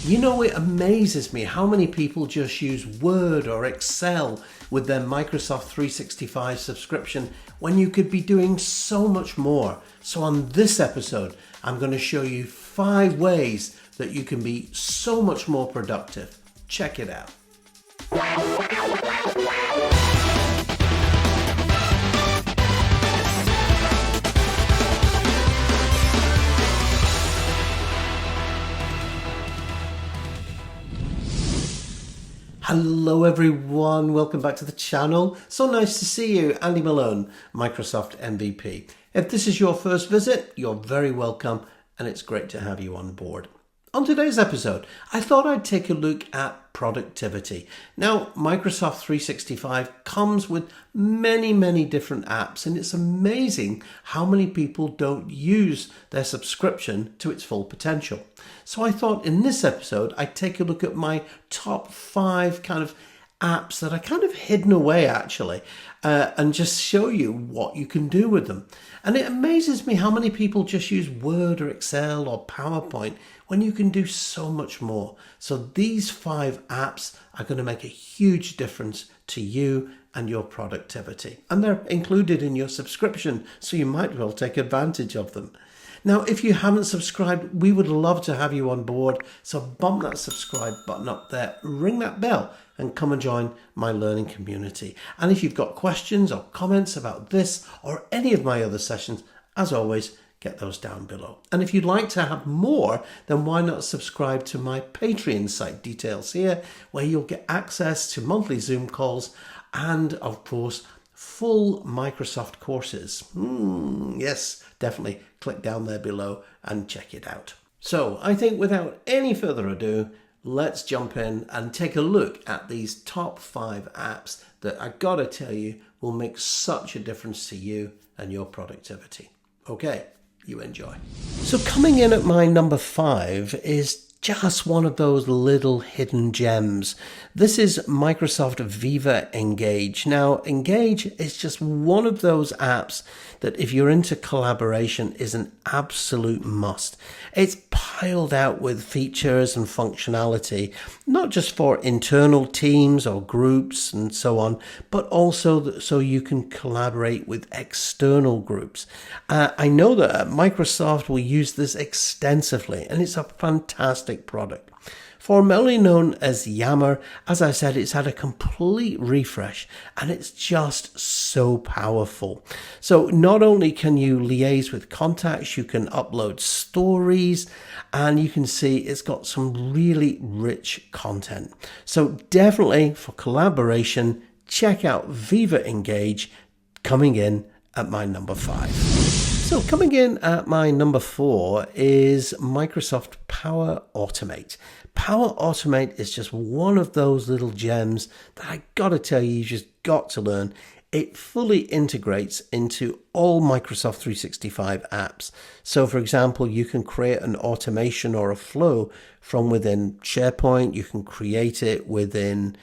You know, it amazes me how many people just use Word or Excel with their Microsoft 365 subscription when you could be doing so much more. So on this episode, I'm going to show you 5 ways that you can be so much more productive. Check it out. Hello everyone, welcome back to the channel. So nice to see you, Andy Malone, Microsoft MVP. If this is your first visit, you're very welcome and it's great to have you on board. On today's episode, I thought I'd take a look at productivity. Now, Microsoft 365 comes with many different apps, and it's amazing how many people don't use their subscription to its full potential. So I thought in this episode, I'd take a look at my top 5 kind of apps that are kind of hidden away actually, and just show you what you can do with them. And it amazes me how many people just use Word or Excel or PowerPoint when you can do so much more. So these 5 apps are going to make a huge difference to you and your productivity. And they're included in your subscription, so you might well take advantage of them. Now, if you haven't subscribed, we would love to have you on board. So bump that subscribe button up there, ring that bell, and come and join my learning community. And if you've got questions or comments about this or any of my other sessions, as always, get those down below. And if you'd like to have more, then why not subscribe to my Patreon site, details here, where you'll get access to monthly Zoom calls and, of course, full Microsoft courses. Yes, definitely click down there below and check it out. So I think without any further ado, let's jump in and take a look at these top 5 apps that I gotta tell you will make such a difference to you and your productivity. Okay, you enjoy. So coming in at my number 5 is just one of those little hidden gems. This is Microsoft Viva Engage. Now, Engage is just one of those apps that if you're into collaboration is an absolute must. It's piled out with features and functionality, not just for internal teams or groups and so on, but also so you can collaborate with external groups. I know that Microsoft will use this extensively, and it's a fantastic product. Formerly known as Yammer, as I said, it's had a complete refresh and it's just so powerful. So not only can you liaise with contacts, you can upload stories, and you can see it's got some really rich content. So definitely for collaboration, check out Viva Engage, coming in at my number 5. So coming in at my number 4 is Microsoft Power Automate. Power Automate is just one of those little gems that I gotta tell you, you just got to learn. It fully integrates into all Microsoft 365 apps. So for example, you can create an automation or a flow from within SharePoint. You can create it within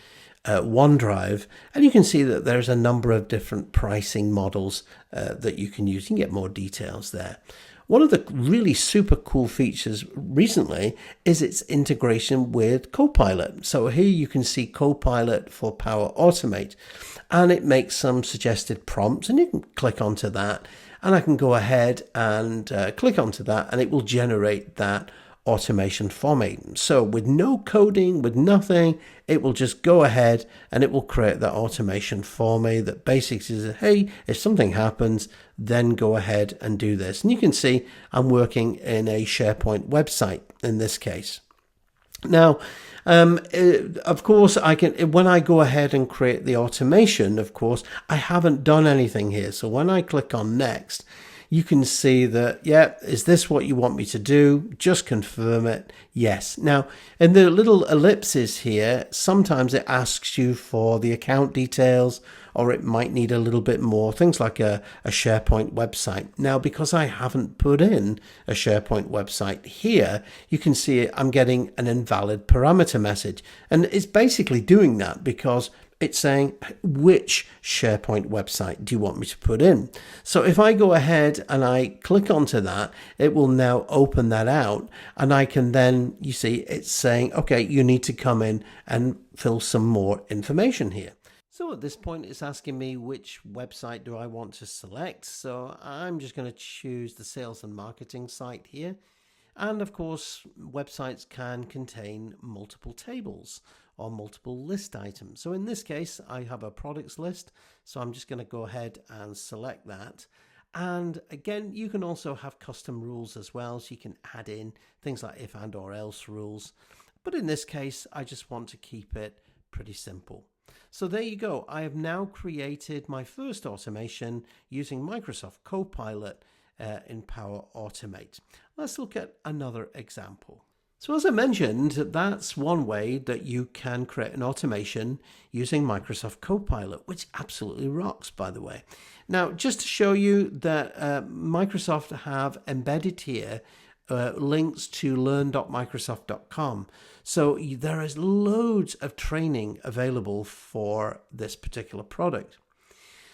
OneDrive, and you can see that there's a number of different pricing models that you can use. You can get more details there. One of the really super cool features recently is its integration with Copilot. So here you can see Copilot for Power Automate, and it makes some suggested prompts, and you can click onto that, and I can go ahead and click onto that, and it will generate that automation for me. So with no coding, with nothing, it will just go ahead and it will create that automation for me that basically says, hey, if something happens, then go ahead and do this. And you can see I'm working in a SharePoint website in this case. Now, of course, I can, when I go ahead and create the automation, of course, I haven't done anything here. So when I click on next, you can see that, yeah, is this what you want me to do? Just confirm it. Yes. Now, in the little ellipses here, sometimes it asks you for the account details, or it might need a little bit more, things like a SharePoint website. Now, because I haven't put in a SharePoint website here, you can see I'm getting an invalid parameter message. And it's basically doing that because it's saying, which SharePoint website do you want me to put in? So if I go ahead and I click onto that, it will now open that out, and I can then, you see, it's saying, okay, you need to come in and fill some more information here. So at this point, it's asking me which website do I want to select. So I'm just going to choose the sales and marketing site here. And of course, websites can contain multiple tables or multiple list items. So in this case, I have a products list. So I'm just going to go ahead and select that. And again, you can also have custom rules as well. So you can add in things like if and or else rules. But in this case, I just want to keep it pretty simple. So there you go. I have now created my first automation using Microsoft Copilot in Power Automate. Let's look at another example. So as I mentioned, that's one way that you can create an automation using Microsoft Copilot, which absolutely rocks, by the way. Now, just to show you that Microsoft have embedded here links to learn.microsoft.com. So there is loads of training available for this particular product.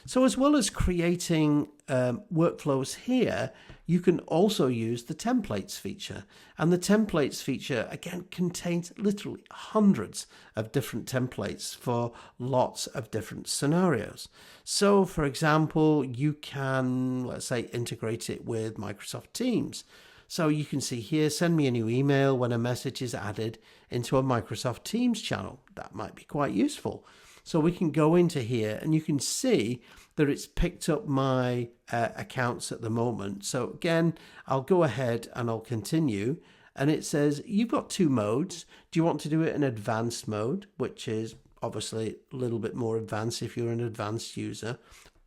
So as well as creating workflows here, you can also use the templates feature. And the templates feature, again, contains literally hundreds of different templates for lots of different scenarios. So for example, you can, let's say, integrate it with Microsoft Teams. So you can see here, send me a new email when a message is added into a Microsoft Teams channel. That might be quite useful. So we can go into here and you can see that it's picked up my accounts at the moment. So again, I'll go ahead and I'll continue. And it says, you've got two modes. Do you want to do it in advanced mode, which is obviously a little bit more advanced if you're an advanced user,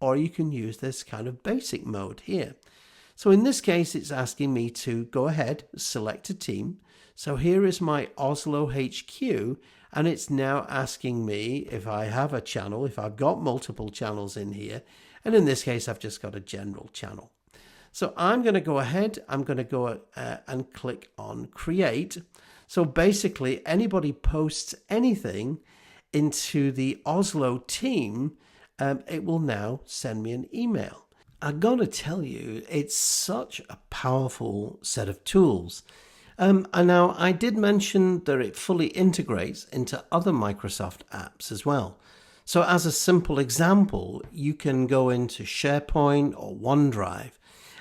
or you can use this kind of basic mode here. So in this case, it's asking me to go ahead, select a team. So here is my Oslo HQ, and it's now asking me if I have a channel, if I've got multiple channels in here. And in this case, I've just got a general channel. So I'm going to go ahead, I'm going to go and click on create. So basically, anybody posts anything into the Oslo team, it will now send me an email. I gotta tell you, it's such a powerful set of tools. And now I did mention that it fully integrates into other Microsoft apps as well. So as a simple example, you can go into SharePoint or OneDrive.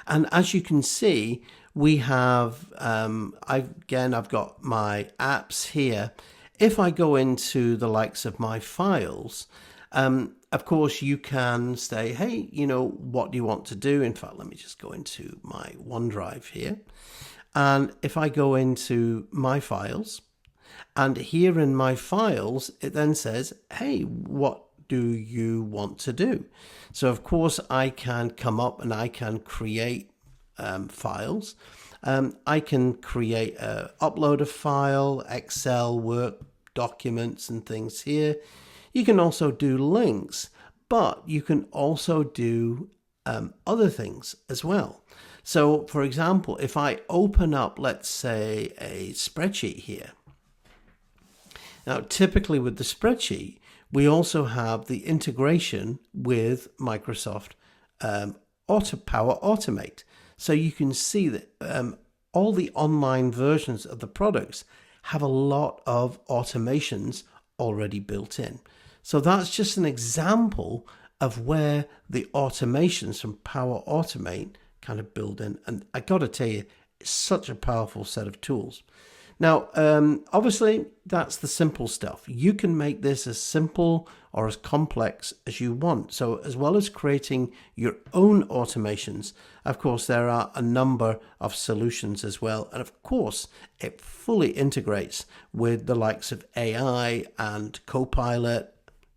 And as you can see, we have, I've got my apps here. If I go into the likes of my files, of course, you can say, hey, what do you want to do? In fact, let me just go into my OneDrive here. And if I go into my files, and here in my files, it then says, hey, what do you want to do? So, of course, I can come up and I can create files. I can create upload a file, Excel, Word, documents and things here. You can also do links, but you can also do other things as well. So, for example, if I open up, let's say, a spreadsheet here. Now, typically with the spreadsheet, we also have the integration with Microsoft Power Automate. So you can see that all the online versions of the products have a lot of automations already built in. So that's just an example of where the automations from Power Automate kind of build in. And I got to tell you, it's such a powerful set of tools. Now, obviously, that's the simple stuff. You can make this as simple or as complex as you want. So as well as creating your own automations, of course, there are a number of solutions as well. And of course, it fully integrates with the likes of AI and Copilot,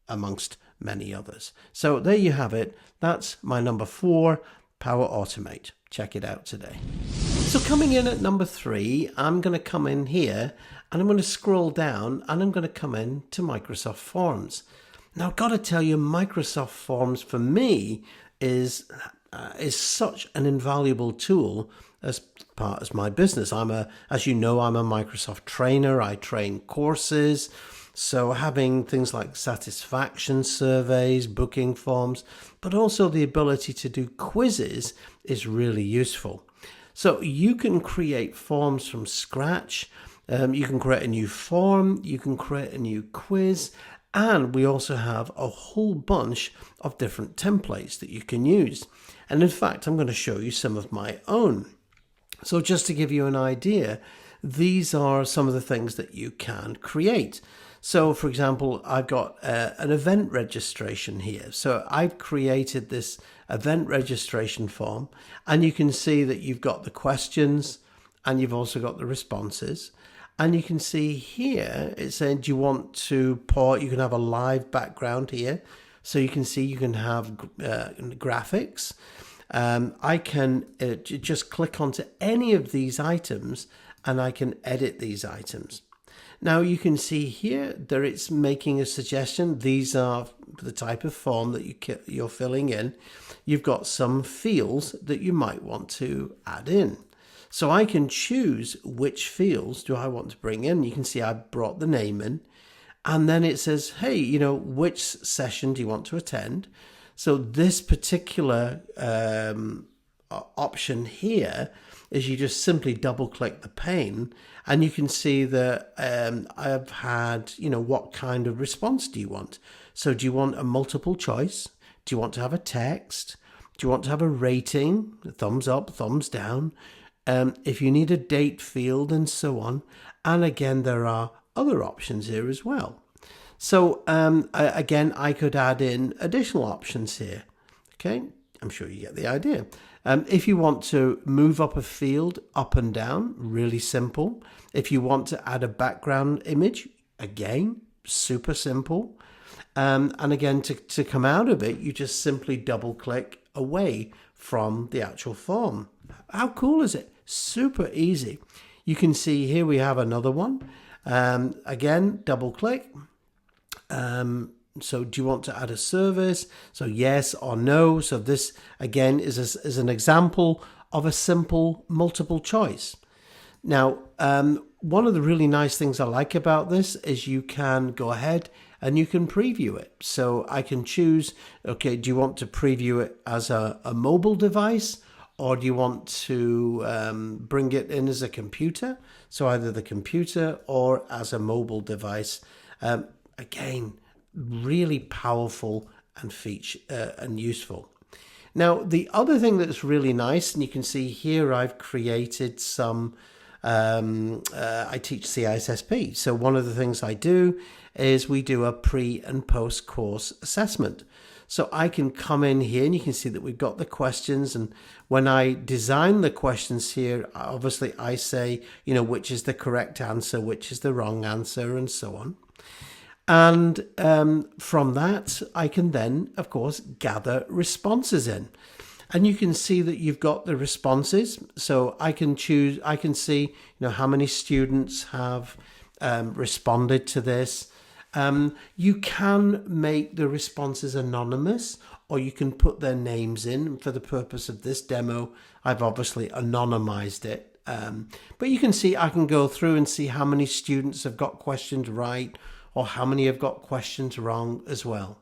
amongst many others. So there you have it. That's my number 4, Power Automate. Check it out today. So coming in at number 3, I'm going to come in here and I'm going to scroll down and I'm going to come in to Microsoft Forms. Now, I've got to tell you, Microsoft Forms for me is such an invaluable tool as part of my business. As you know, I'm a Microsoft trainer. I train courses. So having things like satisfaction surveys, booking forms, but also the ability to do quizzes is really useful. So you can create forms from scratch. You can create a new form, you can create a new quiz, and we also have a whole bunch of different templates that you can use. And in fact, I'm going to show you some of my own. So just to give you an idea, these are some of the things that you can create. So for example, I've got an event registration here. So I've created this event registration form, and you can see that you've got the questions and you've also got the responses. And you can see here, it's saying, do you want to port? You can have a live background here. So you can see you can have graphics. I can just click onto any of these items and I can edit these items. Now you can see here that it's making a suggestion. These are the type of form that you're filling in. You've got some fields that you might want to add in. So I can choose which fields do I want to bring in. You can see I brought the name in, and then it says, hey, which session do you want to attend? So this particular option here is you just simply double click the pane and you can see that I've had, what kind of response do you want? So do you want a multiple choice? Do you want to have a text? Do you want to have a rating, a thumbs up, thumbs down? If you need a date field and so on. And again, there are other options here as well. So again, I could add in additional options here. Okay, I'm sure you get the idea. If you want to move up a field up and down, really simple. If you want to add a background image, again, super simple. And again, to come out of it, you just simply double click away from the actual form. How cool is it? Super easy. You can see here we have another one. Again, double click. So do you want to add a service? So yes or no. So this again is an example of a simple multiple choice. Now, one of the really nice things I like about this is you can go ahead and you can preview it. So I can choose, okay, do you want to preview it as a mobile device, or do you want to bring it in as a computer? So either the computer or as a mobile device. Again, really powerful and and useful. Now, the other thing that's really nice, and you can see here I've created some, I teach CISSP. So one of the things I do is we do a pre and post course assessment. So I can come in here and you can see that we've got the questions. And when I design the questions here, obviously I say, which is the correct answer, which is the wrong answer, and so on. And from that, I can then, of course, gather responses in. And you can see that you've got the responses. So I can see, how many students have responded to this. You can make the responses anonymous, or you can put their names in. For the purpose of this demo, I've obviously anonymized it. But you can see I can go through and see how many students have got questions right, or how many have got questions wrong as well.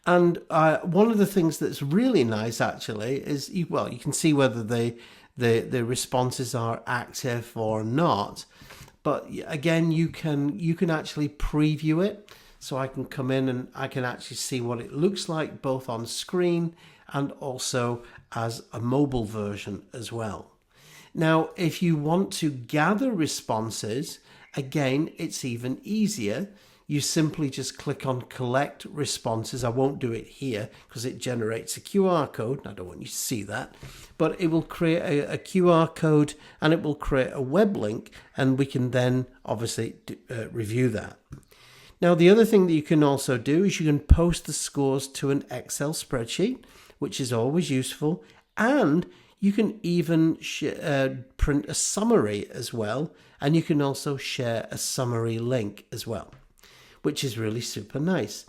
And one of the things that's really nice actually is, you can see whether the responses are active or not. But again, you can actually preview it. So I can come in and I can actually see what it looks like both on screen and also as a mobile version as well. Now, if you want to gather responses, again, it's even easier. You simply just click on collect responses. I won't do it here because it generates a QR code. I don't want you to see that, but it will create a QR code and it will create a web link, and we can then obviously review that. Now, the other thing that you can also do is you can post the scores to an Excel spreadsheet, which is always useful, and you can even print a summary as well, and you can also share a summary link as well, which is really super nice.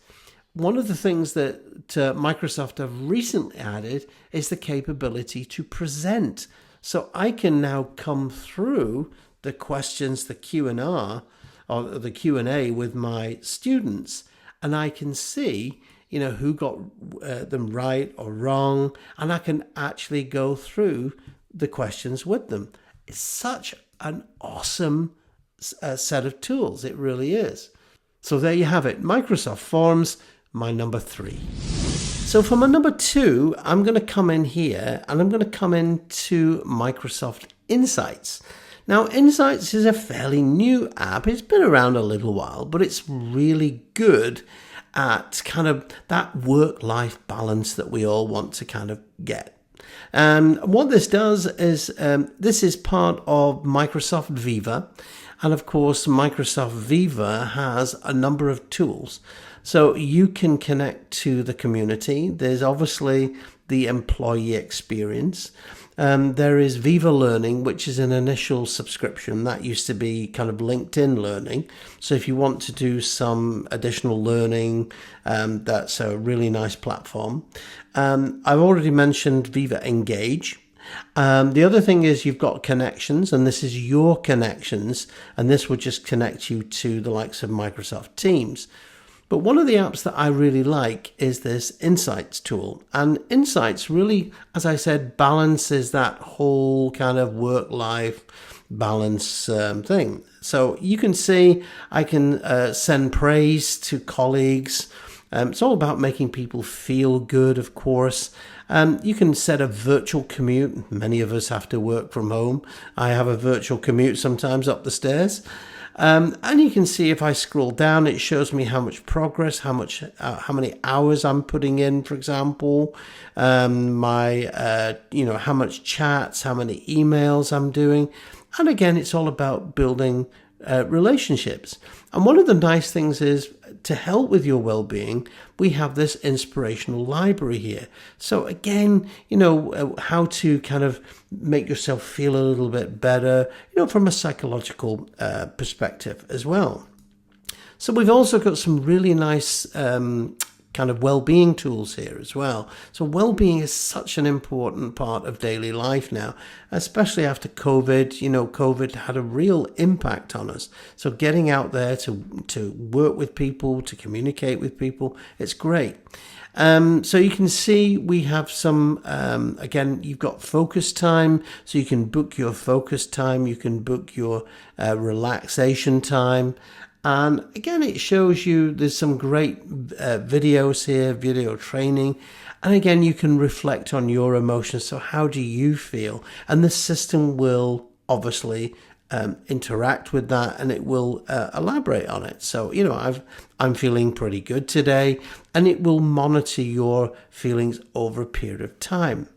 One of the things that Microsoft have recently added is the capability to present. So I can now come through the questions, the Q&R, or the Q&A with my students, and I can see, who got them right or wrong, and I can actually go through the questions with them. It's such an awesome set of tools. It really is. So there you have it. Microsoft Forms, my number 3. So for my number 2, I'm going to come in here and I'm going to come into Microsoft Insights. Now, Insights is a fairly new app. It's been around a little while, but it's really good at kind of that work-life balance that we all want to kind of get. And what this does is this is part of Microsoft Viva. And of course, Microsoft Viva has a number of tools. So you can connect to the community. There's obviously the employee experience. There is Viva Learning, which is an initial subscription. That used to be kind of LinkedIn Learning. So if you want to do some additional learning, that's a really nice platform. I've already mentioned Viva Engage. The other thing is you've got connections, and this is your connections, and this will just connect you to the likes of Microsoft Teams. But one of the apps that I really like is this Insights tool. And Insights really, as I said, balances that whole kind of work-life balance thing. So you can see I can send praise to colleagues. It's all about making people feel good, of course. You can set a virtual commute. Many of us have to work from home. I have a virtual commute sometimes up the stairs. And you can see if I scroll down, it shows me how much progress, how many hours I'm putting in, for example, how much chats, how many emails I'm doing. And again, it's all about building relationships. And one of the nice things is to help with your well-being, we have this inspirational library here. So again, how to kind of make yourself feel a little bit better, from a psychological perspective as well. So we've also got some really nice kind of well-being tools here as well. So well-being is such an important part of daily life now, especially after COVID. COVID had a real impact on us. So getting out there to work with people, to communicate with people, it's great. So you can see we have some, again, you've got focus time. So you can book your focus time. You can book your relaxation time. And again, it shows you there's some great videos here, video training. And again, you can reflect on your emotions. So how do you feel? And the system will obviously interact with that, and it will elaborate on it. So, I'm feeling pretty good today, and it will monitor your feelings over a period of time.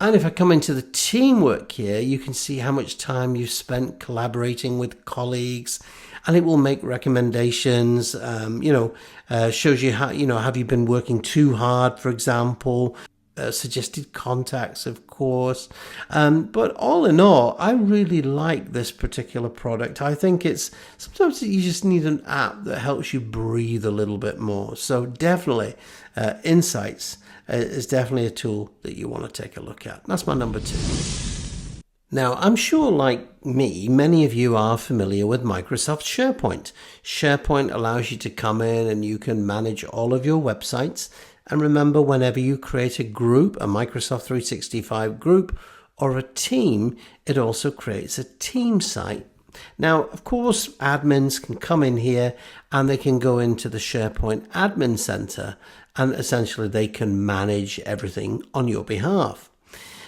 And if I come into the teamwork here, you can see how much time you've spent collaborating with colleagues, and it will make recommendations, shows you how, have you been working too hard, for example, suggested contacts, of course. But all in all, I really like this particular product. I think sometimes you just need an app that helps you breathe a little bit more. So definitely, Insights is definitely a tool that you want to take a look at. That's my number 2. Now, I'm sure, like me, many of you are familiar with Microsoft SharePoint. SharePoint allows you to come in and you can manage all of your websites. And remember, whenever you create a group, a Microsoft 365 group or a team, it also creates a team site. Now, of course, admins can come in here and they can go into the SharePoint Admin Center, and essentially they can manage everything on your behalf.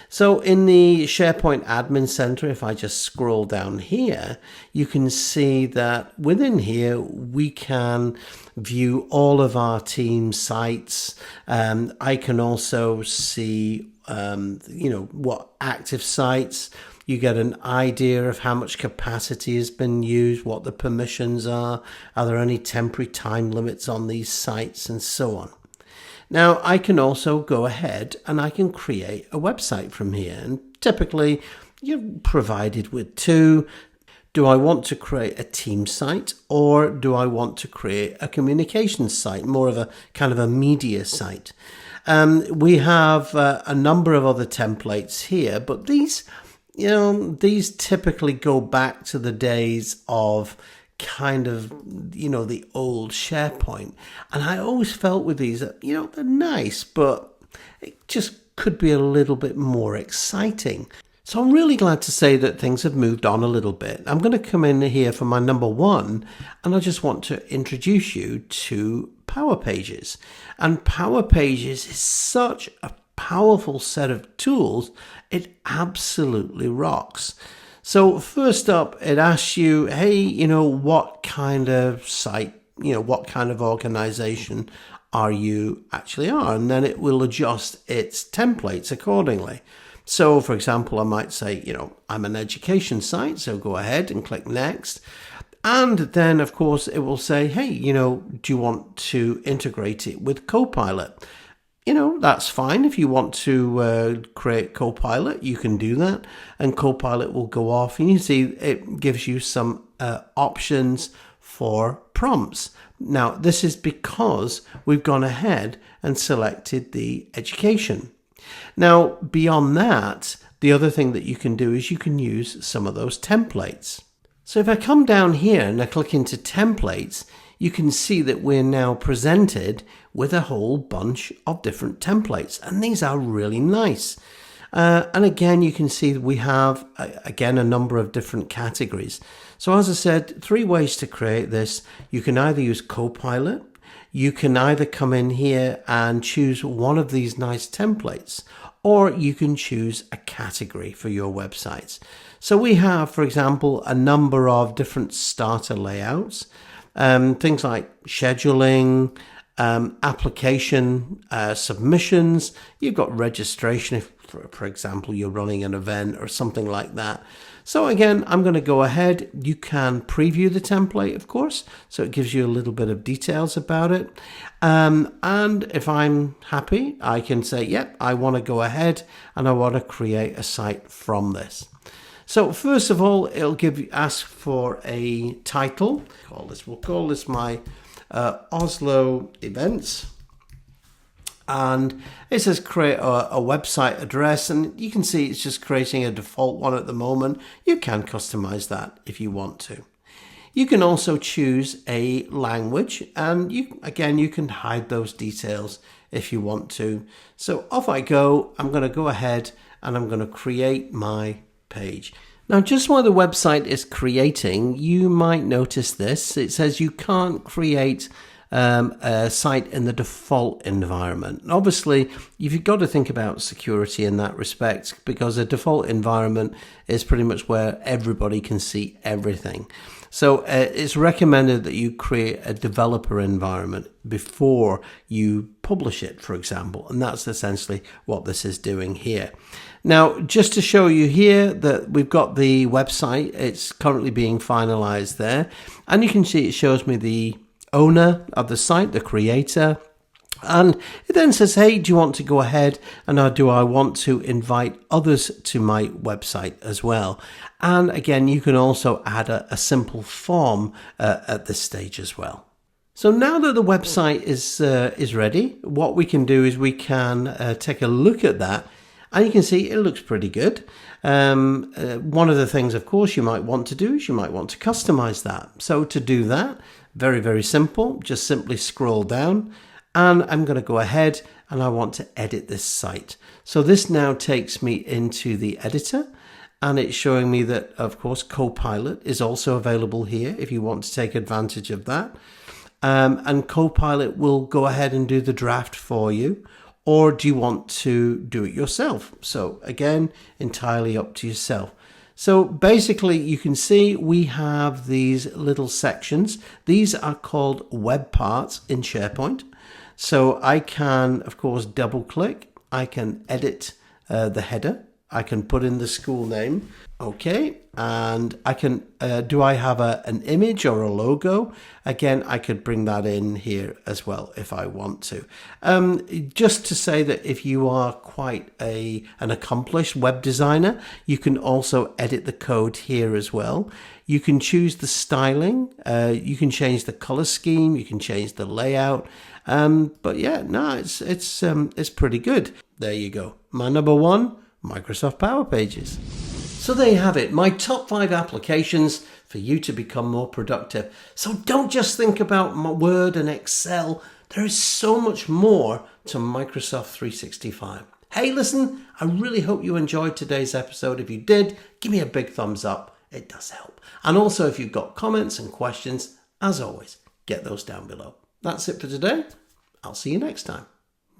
So in the SharePoint Admin Center, if I just scroll down here, you can see that within here, we can view all of our team sites. I can also see, what active sites. You get an idea of how much capacity has been used, what the permissions are there any temporary time limits on these sites, and so on. Now, I can also go ahead and I can create a website from here. And typically, you're provided with 2. Do I want to create a team site, or do I want to create a communications site, more of a kind of a media site? We have a number of other templates here, but these typically go back to the days of kind of, the old SharePoint. And I always felt with these that, they're nice, but it just could be a little bit more exciting. So I'm really glad to say that things have moved on a little bit. I'm going to come in here for my number one, and I just want to introduce you to Power Pages. And Power Pages is such a powerful set of tools. It absolutely rocks. So first up, it asks you, hey, what kind of site, what kind of organization are you actually are? And then it will adjust its templates accordingly. So, for example, I might say, I'm an education site, so go ahead and click next. And then, of course, it will say, hey, do you want to integrate it with Copilot? That's fine. If you want to create Copilot, you can do that. And Copilot will go off. And you see it gives you some options for prompts. Now, this is because we've gone ahead and selected the education. Now, beyond that, the other thing that you can do is you can use some of those templates. So if I come down here and I click into templates, you can see that we're now presented with a whole bunch of different templates, and these are really nice. And again, you can see that we have, again, a number of different categories. So as I said, 3 ways to create this. You can either use Copilot, you can either come in here and choose one of these nice templates, or you can choose a category for your websites. So we have, for example, a number of different starter layouts, things like scheduling, application submissions. You've got registration if, for example, you're running an event or something like that. So again, I'm going to go ahead. You can preview the template, of course, so it gives you a little bit of details about it. And if I'm happy, I can say, yep, I want to go ahead and I want to create a site from this. So first of all, it'll ask for a title. We'll call this my Oslo events. And it says create a website address, and you can see it's just creating a default one at the moment. You can customize that if you want to. You can also choose a language, and you can hide those details if you want to. So off I go. I'm going to go ahead and I'm going to create my page. Now, just while the website is creating, you might notice this. It says you can't create a site in the default environment. And obviously, you've got to think about security in that respect, because a default environment is pretty much where everybody can see everything. So it's recommended that you create a developer environment before you publish it, for example. And that's essentially what this is doing here. Now, just to show you here that we've got the website, it's currently being finalized there. And you can see it shows me the owner of the site, the creator. And it then says, hey, do you want to go ahead and do I want to invite others to my website as well? And again, you can also add a simple form at this stage as well. So now that the website is ready, what we can do is we can take a look at that. And you can see it looks pretty good. One of the things, of course, you might want to do is you might want to customize that. So to do that, very, very simple. Just simply scroll down. And I'm going to go ahead and I want to edit this site. So this now takes me into the editor, and it's showing me that, of course, Copilot is also available here if you want to take advantage of that. And Copilot will go ahead and do the draft for you. Or do you want to do it yourself? So again, entirely up to yourself. So basically, you can see we have these little sections. These are called web parts in SharePoint. So I can, of course, double click. I can edit the header. I can put in the school name. Okay. And I can, do I have an image or a logo? Again, I could bring that in here as well if I want to. Just to say that if you are quite an accomplished web designer, you can also edit the code here as well. You can choose the styling. You can change the color scheme. You can change the layout. But yeah, no, it's pretty good. There you go. My number one, Microsoft Power Pages. So there you have it, my top 5 applications for you to become more productive. So don't just think about Word and Excel. There is so much more to Microsoft 365. Hey, listen, I really hope you enjoyed today's episode. If you did, give me a big thumbs up. It does help. And also, if you've got comments and questions, as always, get those down below. That's it for today. I'll see you next time.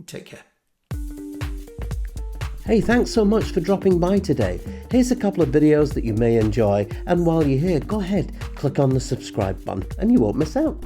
Take care. Hey, thanks so much for dropping by today. Here's a couple of videos that you may enjoy, and while you're here, go ahead, click on the subscribe button and you won't miss out.